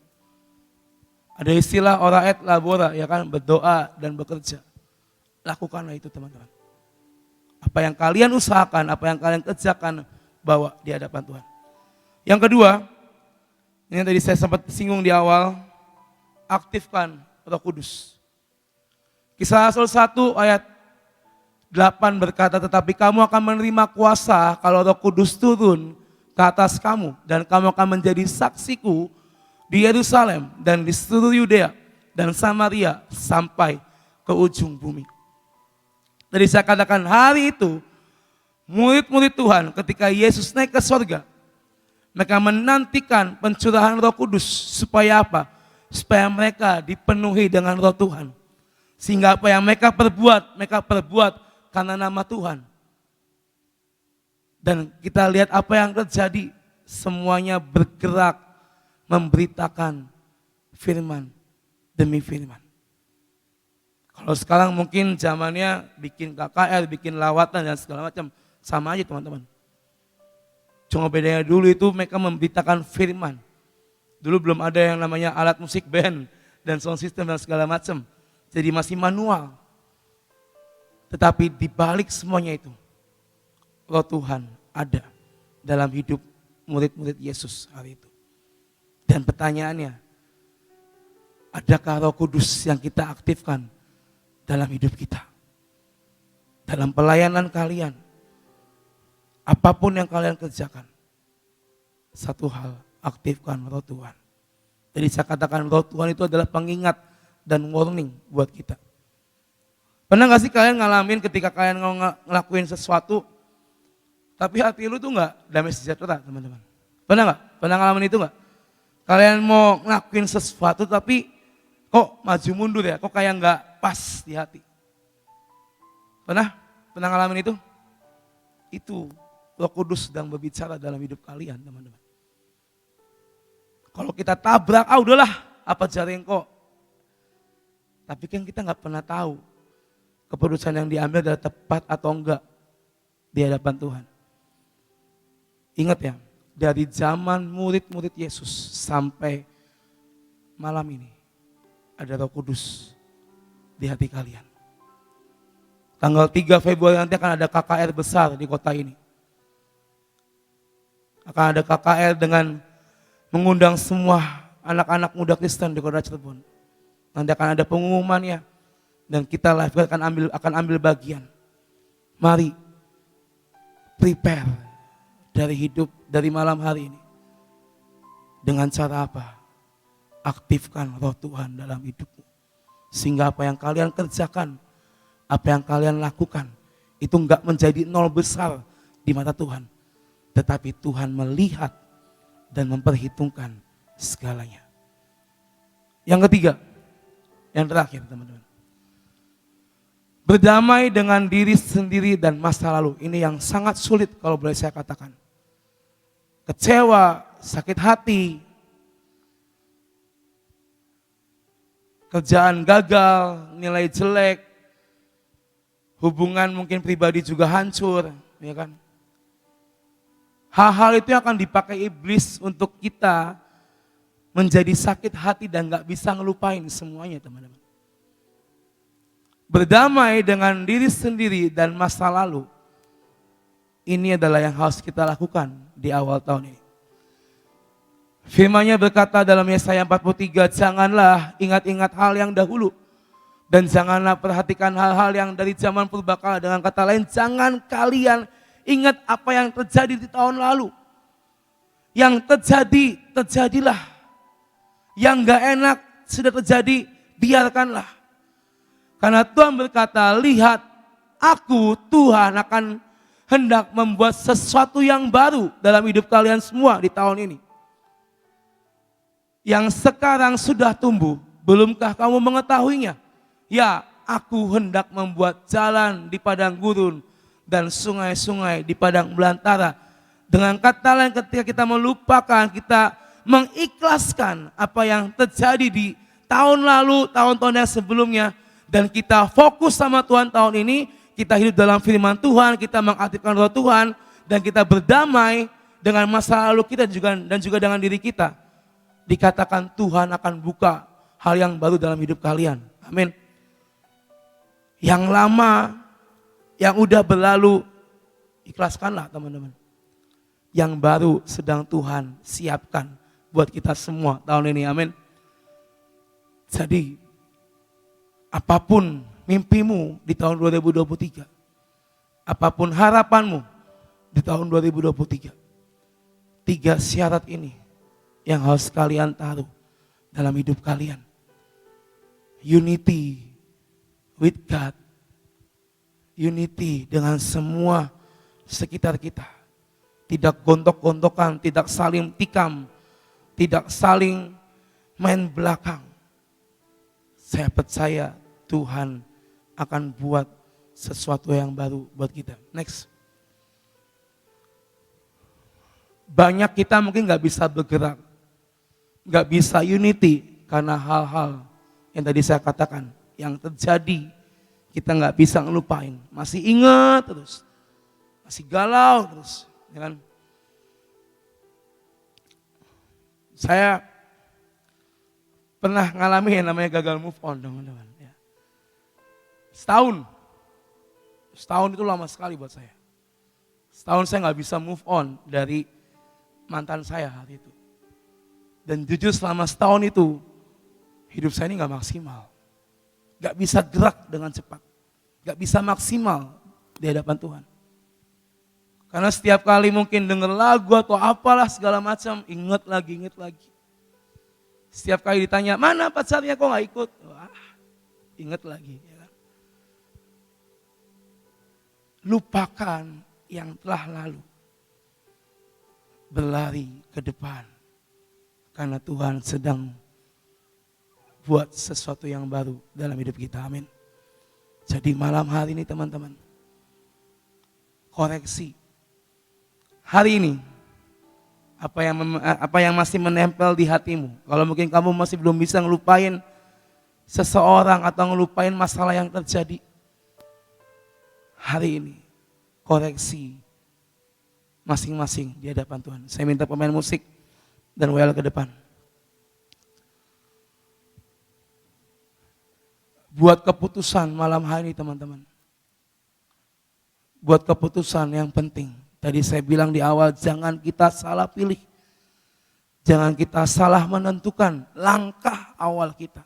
Ada istilah ora et labora, ya kan, berdoa dan bekerja. Lakukanlah itu teman-teman. Apa yang kalian usahakan, apa yang kalian kerjakan, bawa di hadapan Tuhan. Yang kedua, ini yang tadi saya sempat singgung di awal, aktifkan Roh Kudus. Kisah Rasul 1 ayat 8 berkata, tetapi kamu akan menerima kuasa kalau Roh Kudus turun ke atas kamu, dan kamu akan menjadi saksiku di Yerusalem dan di seluruh Yudea dan Samaria sampai ke ujung bumi. Jadi saya katakan hari itu murid-murid Tuhan ketika Yesus naik ke surga, mereka menantikan pencurahan Roh Kudus supaya apa? Supaya mereka dipenuhi dengan Roh Tuhan. Sehingga apa yang mereka perbuat karena nama Tuhan. Dan kita lihat apa yang terjadi, semuanya bergerak memberitakan firman demi firman. Kalau sekarang mungkin zamannya bikin KKR, bikin lawatan dan segala macam, sama aja teman-teman. Cuma bedanya dulu itu mereka memberitakan firman. Dulu belum ada yang namanya alat musik band dan sound system dan segala macam. Jadi masih manual. Tetapi di balik semuanya itu, Roh Tuhan ada dalam hidup murid-murid Yesus hari itu. Dan pertanyaannya, adakah Roh Kudus yang kita aktifkan dalam hidup kita? Dalam pelayanan kalian, apapun yang kalian kerjakan, satu hal, aktifkan Roh Tuhan. Jadi saya katakan Roh Tuhan itu adalah pengingat dan warning buat kita. Pernah gak sih kalian ngalamin ketika kalian ngelakuin sesuatu, tapi hati lu tuh gak damai sejahtera teman-teman? Pernah gak? Pernah ngalamin itu gak? Kalian mau ngelakuin sesuatu tapi kok maju mundur ya, kok kayak gak pas di hati. Pernah? Pernah ngalamin itu? Itu Roh Kudus sedang berbicara dalam hidup kalian teman-teman. Kalau kita tabrak, udahlah apa jaring kok. Tapi kan kita gak pernah tahu keputusan yang diambil adalah tepat atau enggak di hadapan Tuhan. Ingat ya, dari zaman murid-murid Yesus sampai malam ini ada Roh Kudus di hati kalian. Tanggal 3 Februari nanti akan ada KKR besar di kota ini. Akan ada KKR dengan mengundang semua anak-anak muda Kristen di kota Cirebon. Nanti akan ada pengumumannya dan kita live akan ambil bagian. Mari prepare dari hidup dari malam hari ini. Dengan cara apa? Aktifkan Roh Tuhan dalam hidupmu. Sehingga apa yang kalian kerjakan, apa yang kalian lakukan, itu enggak menjadi nol besar di mata Tuhan. Tetapi Tuhan melihat dan memperhitungkan segalanya. Yang ketiga, yang terakhir teman-teman. Berdamai dengan diri sendiri dan masa lalu. Ini yang sangat sulit kalau boleh saya katakan. Kecewa, sakit hati, kerjaan gagal, nilai jelek, hubungan mungkin pribadi juga hancur, ya kan? Hal-hal itu akan dipakai iblis untuk kita menjadi sakit hati dan gak bisa ngelupain semuanya teman-teman. Berdamai dengan diri sendiri dan masa lalu, ini adalah yang harus kita lakukan di awal tahun ini. Firman-Nya berkata dalam Yesaya 43, janganlah ingat-ingat hal yang dahulu, dan janganlah perhatikan hal-hal yang dari zaman purbakala. Dengan kata lain, jangan kalian ingat apa yang terjadi di tahun lalu. Yang terjadi, terjadilah. Yang gak enak sudah terjadi, biarkanlah. Karena Tuhan berkata, lihat aku Tuhan akan hendak membuat sesuatu yang baru dalam hidup kalian semua di tahun ini. Yang sekarang sudah tumbuh, belumkah kamu mengetahuinya? Ya, aku hendak membuat jalan di padang gurun dan sungai-sungai di padang belantara. Dengan kata lain, ketika kita melupakan, kita mengikhlaskan apa yang terjadi di tahun lalu, tahun-tahun yang sebelumnya, dan kita fokus sama Tuhan tahun ini, kita hidup dalam firman Tuhan, kita mengaktifkan roh Tuhan, dan kita berdamai dengan masa lalu kita dan juga dengan diri kita. Dikatakan Tuhan akan buka hal yang baru dalam hidup kalian. Amin. Yang lama, yang udah berlalu, ikhlaskanlah teman-teman. Yang baru sedang Tuhan siapkan buat kita semua tahun ini, amin. Jadi, apapun mimpimu di tahun 2023, apapun harapanmu di tahun 2023, 3 syarat ini yang harus kalian taruh dalam hidup kalian. Unity with God, unity dengan semua sekitar kita. Tidak gontok-gontokan, tidak saling tikam, tidak saling main belakang. Saya percaya Tuhan akan buat sesuatu yang baru buat kita. Next. Banyak kita mungkin gak bisa bergerak, gak bisa unity karena hal-hal yang tadi saya katakan, yang terjadi kita gak bisa ngelupain. Masih ingat terus, masih galau terus. Ya kan? Saya pernah ngalami yang namanya gagal move on, teman-teman. Ya. Setahun itu lama sekali buat saya. Setahun saya nggak bisa move on dari mantan saya hari itu. Dan jujur selama setahun itu hidup saya ini nggak maksimal, nggak bisa gerak dengan cepat, nggak bisa maksimal di hadapan Tuhan. Karena setiap kali mungkin denger lagu atau apalah segala macam, inget lagi. Setiap kali ditanya, mana pacarnya kok gak ikut? Wah, inget lagi. Ya kan? Lupakan yang telah lalu. Berlari ke depan. Karena Tuhan sedang buat sesuatu yang baru dalam hidup kita. Amin. Jadi malam hari ini teman-teman, koreksi. Hari ini, apa yang masih menempel di hatimu. Kalau mungkin kamu masih belum bisa ngelupain seseorang atau ngelupain masalah yang terjadi. Hari ini, koreksi masing-masing di hadapan Tuhan. Saya minta pemain musik dan WL ke depan. Buat keputusan malam hari ini teman-teman. Buat keputusan yang penting. Tadi saya bilang di awal, jangan kita salah pilih. Jangan kita salah menentukan langkah awal kita.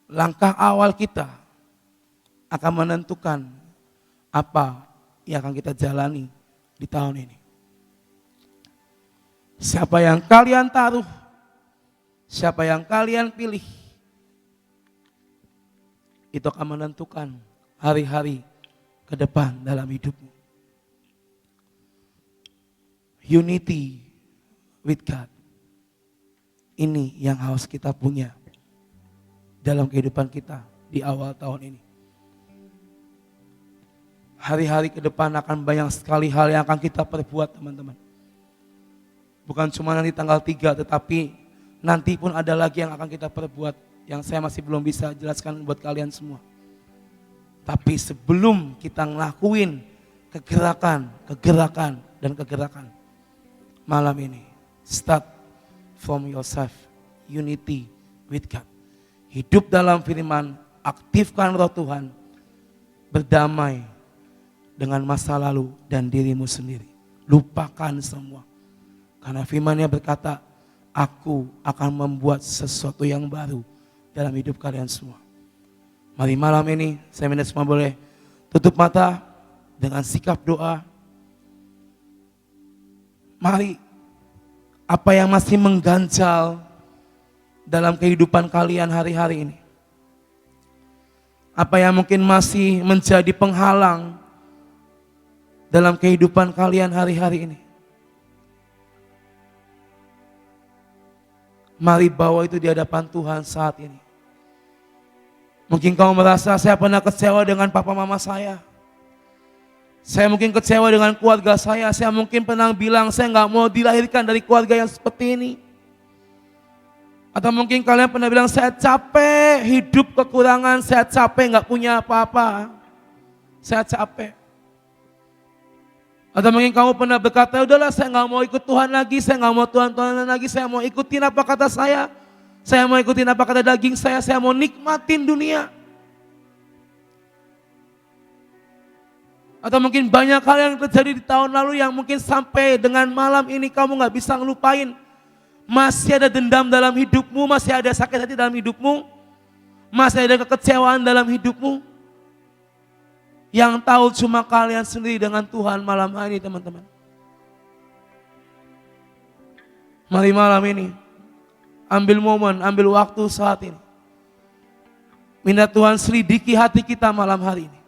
Langkah awal kita akan menentukan apa yang akan kita jalani di tahun ini. Siapa yang kalian taruh, siapa yang kalian pilih, itu akan menentukan hari-hari ke depan dalam hidupmu. Unity with God. Ini yang harus kita punya dalam kehidupan kita di awal tahun ini. Hari-hari ke depan akan banyak sekali hal yang akan kita perbuat teman-teman. Bukan cuma nanti tanggal 3, tetapi nanti pun ada lagi yang akan kita perbuat yang saya masih belum bisa jelaskan buat kalian semua. Tapi sebelum kita ngelakuin kegerakan dan kegerakan, malam ini, start from yourself, unity with God. Hidup dalam firman, aktifkan roh Tuhan, berdamai dengan masa lalu dan dirimu sendiri. Lupakan semua. Karena firman-Nya berkata, aku akan membuat sesuatu yang baru dalam hidup kalian semua. Mari malam ini, saya minta semua boleh tutup mata dengan sikap doa. Mari, apa yang masih mengganjal dalam kehidupan kalian hari-hari ini, Apa yang mungkin masih menjadi penghalang dalam kehidupan kalian hari-hari ini. Mari bawa itu di hadapan Tuhan saat ini. Mungkin kamu merasa saya pernah kecewa dengan papa mama saya. Saya mungkin kecewa dengan keluarga saya. Saya mungkin pernah bilang saya nggak mau dilahirkan dari keluarga yang seperti ini. Atau mungkin kalian pernah bilang saya capek hidup kekurangan, saya capek nggak punya apa-apa, saya capek. Atau mungkin kamu pernah berkata, udahlah saya nggak mau ikut Tuhan lagi, saya nggak mau Tuhan lagi, saya mau ikutin apa kata saya mau ikutin apa kata daging saya mau nikmatin dunia. Atau mungkin banyak hal yang terjadi di tahun lalu yang mungkin sampai dengan malam ini kamu nggak bisa ngelupain. Masih ada dendam dalam hidupmu, masih ada sakit hati dalam hidupmu, masih ada kekecewaan dalam hidupmu. Yang tahu cuma kalian sendiri dengan Tuhan malam hari ini teman-teman. Mari malam ini, ambil momen, ambil waktu saat ini. Minta Tuhan selidiki hati kita malam hari ini.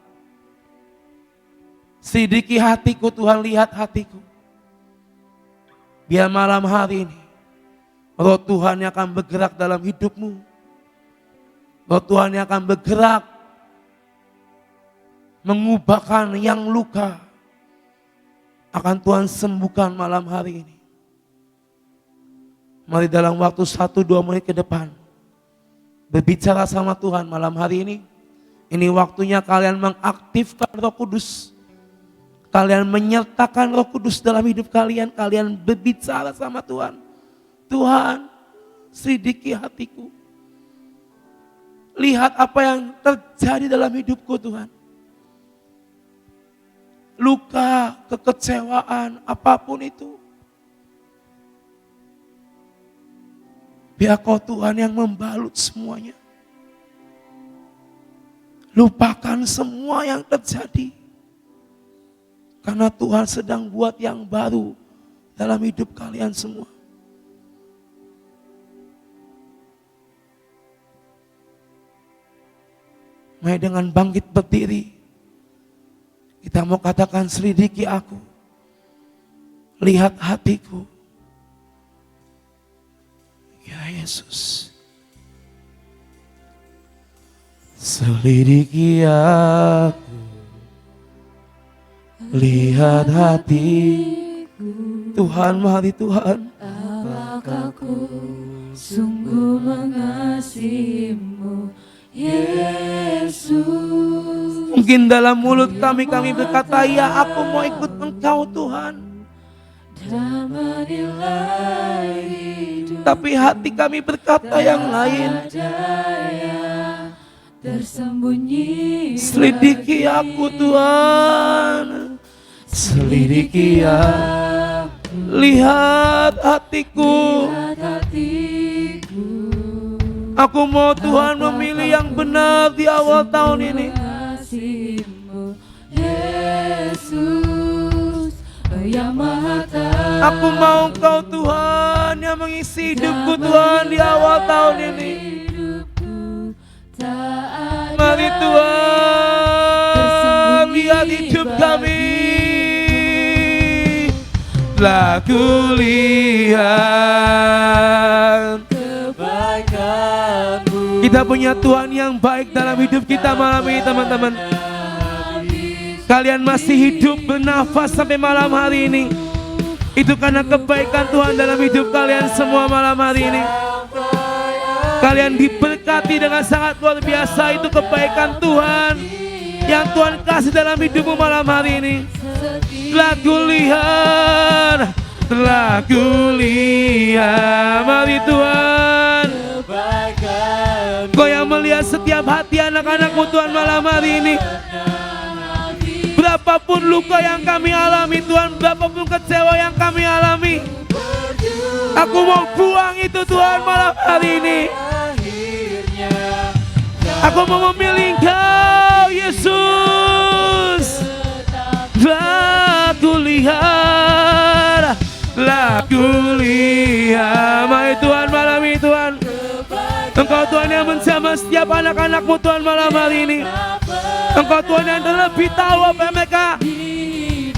Selidiki hatiku, Tuhan lihat hatiku. Biar malam hari ini Roh Tuhan yang akan bergerak dalam hidupmu. Roh Tuhan yang akan bergerak mengubahkan yang luka. Akan Tuhan sembuhkan malam hari ini. Mari dalam waktu 1-2 menit ke depan berbicara sama Tuhan malam hari ini. Ini waktunya kalian mengaktifkan Roh Kudus. Kalian menyertakan Roh Kudus dalam hidup kalian. Kalian berbicara sama Tuhan. Tuhan, selidiki hatiku. Lihat apa yang terjadi dalam hidupku Tuhan. Luka, kekecewaan, apapun itu. Biar Kau Tuhan yang membalut semuanya. Lupakan semua yang terjadi. Karena Tuhan sedang buat yang baru dalam hidup kalian semua. Mari dengan bangkit berdiri, kita mau katakan selidiki aku, lihat hatiku. Ya Yesus, selidiki aku, lihat hatiku. Tuhan, mari Tuhan. Apakah ku sungguh mengasihimu, Yesus? Mungkin dalam mulut kami berkata, ya aku mau ikut Engkau Tuhan. Tapi hati kami berkata yang lain. Tersembunyi, selidiki aku Tuhan. Selidiki aku, lihat hatiku. Aku mau Tuhan memilih yang benar di awal tahun ini. Yesus, yang Maha Tahu. Aku mau Engkau Tuhan yang mengisi hidupku Tuhan di awal tahun ini. Mari Tuhan, lihat hidup kami. Telah kulihat kebaikan-Mu. Kita punya Tuhan yang baik dalam hidup kita malam ini teman-teman. Kalian masih hidup bernafas sampai malam hari ini. Itu karena kebaikan Tuhan dalam hidup kalian semua malam hari ini. Kalian diberkati dengan sangat luar biasa. Itu kebaikan Tuhan yang Tuhan kasih dalam hidupmu malam hari ini. Telah kulihat, mari Tuhan. Kau yang melihat setiap hati anak-anakmu Tuhan malam hari ini. Berapapun luka yang kami alami Tuhan, berapapun kecewa yang kami alami, aku mau buang itu Tuhan malam hari ini. Aku mau memilih Engkau Yesus. Laku lihat, mari Tuhan malam ini Tuhan. Engkau Tuhan yang menjamah menjamah setiap anak-anak-Mu Tuhan malam hari ini. Engkau Tuhan yang terlebih tahu apa yang mereka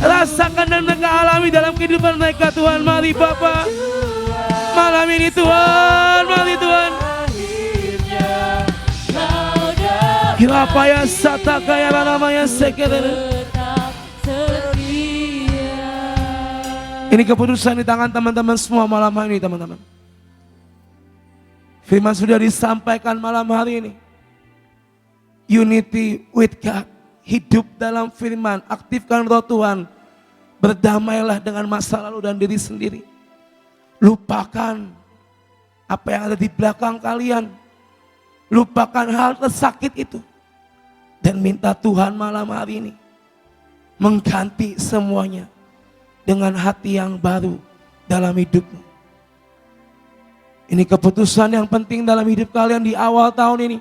rasakan dan mereka alami dalam kehidupan mereka Tuhan. Mari Bapa, malam ini Tuhan, mari Tuhan. Hilapaya satakaya namanya sekere. Ini keputusan di tangan teman-teman semua malam hari ini teman-teman. Firman sudah disampaikan malam hari ini. Unity with God. Hidup dalam firman. Aktifkan roh Tuhan. Berdamailah dengan masa lalu dan diri sendiri. Lupakan apa yang ada di belakang kalian. Lupakan hal tersakit itu. Dan minta Tuhan malam hari ini mengganti semuanya dengan hati yang baru dalam hidupmu. Ini keputusan yang penting dalam hidup kalian di awal tahun ini.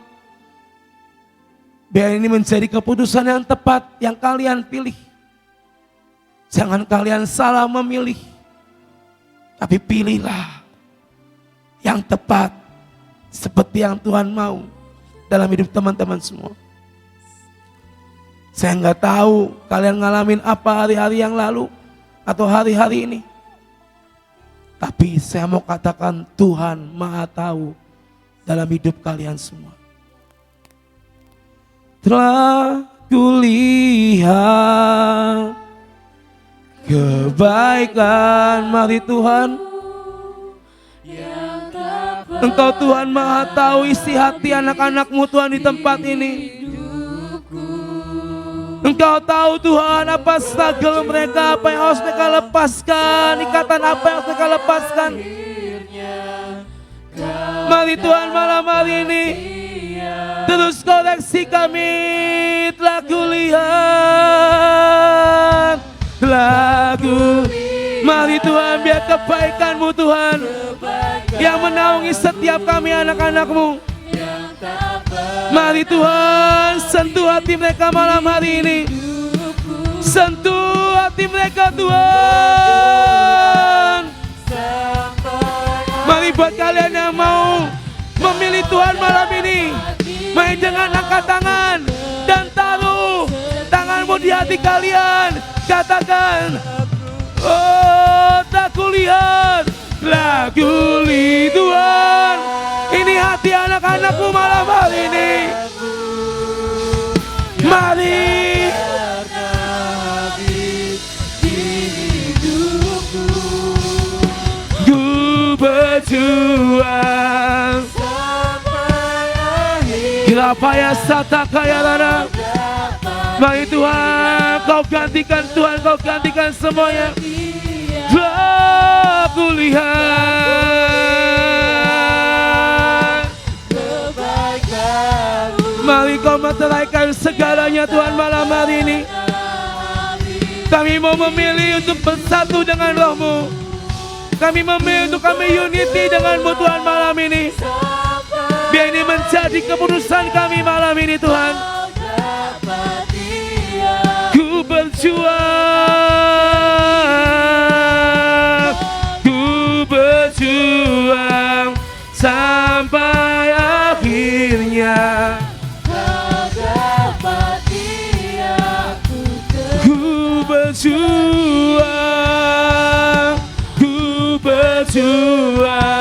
Biar ini menjadi keputusan yang tepat yang kalian pilih. Jangan kalian salah memilih. Tapi pilihlah yang tepat seperti yang Tuhan mau dalam hidup teman-teman semua. Saya nggak tahu kalian ngalamin apa hari-hari yang lalu atau hari-hari ini. Tapi saya mau katakan Tuhan Maha Tahu dalam hidup kalian semua. Telah kulihat kebaikan, mari Tuhan. Engkau Tuhan Maha Tahu isi hati anak-anak-Mu Tuhan di tempat ini. Engkau tahu Tuhan apa struggle mereka, apa yang harus mereka lepaskan, ikatan apa yang harus mereka lepaskan. Mari Tuhan malam hari ini terus koreksi kami. Telah kulihat, mari Tuhan biar kebaikan-Mu Tuhan yang menaungi setiap kami anak-anak-Mu. Mari Tuhan sentuh hati mereka malam hari ini. Sentuh hati mereka Tuhan. Mari buat kalian yang mau memilih Tuhan malam ini, mari jangan angkat tangan dan taruh tanganmu di hati kalian. Katakan, oh tak kulihat, lah kulihat Tuhan. Ini hati anak-anakmu malam hari ini. Mari ku berjuang kira payah sata kaya lana. Mari Tuhan kau gantikan, Tuhan kau gantikan semuanya. Aku lihat, mari kau meteraikan segalanya Tuhan malam hari ini. Kami mau memilih untuk bersatu dengan Roh-Mu. Kami memilih untuk kami unity dengan-Mu Tuhan malam ini. Biar ini menjadi keputusan kami malam ini Tuhan. Ku berjuang, ku berjuang sampai akhirnya. Ku berjuang, ku berjuang.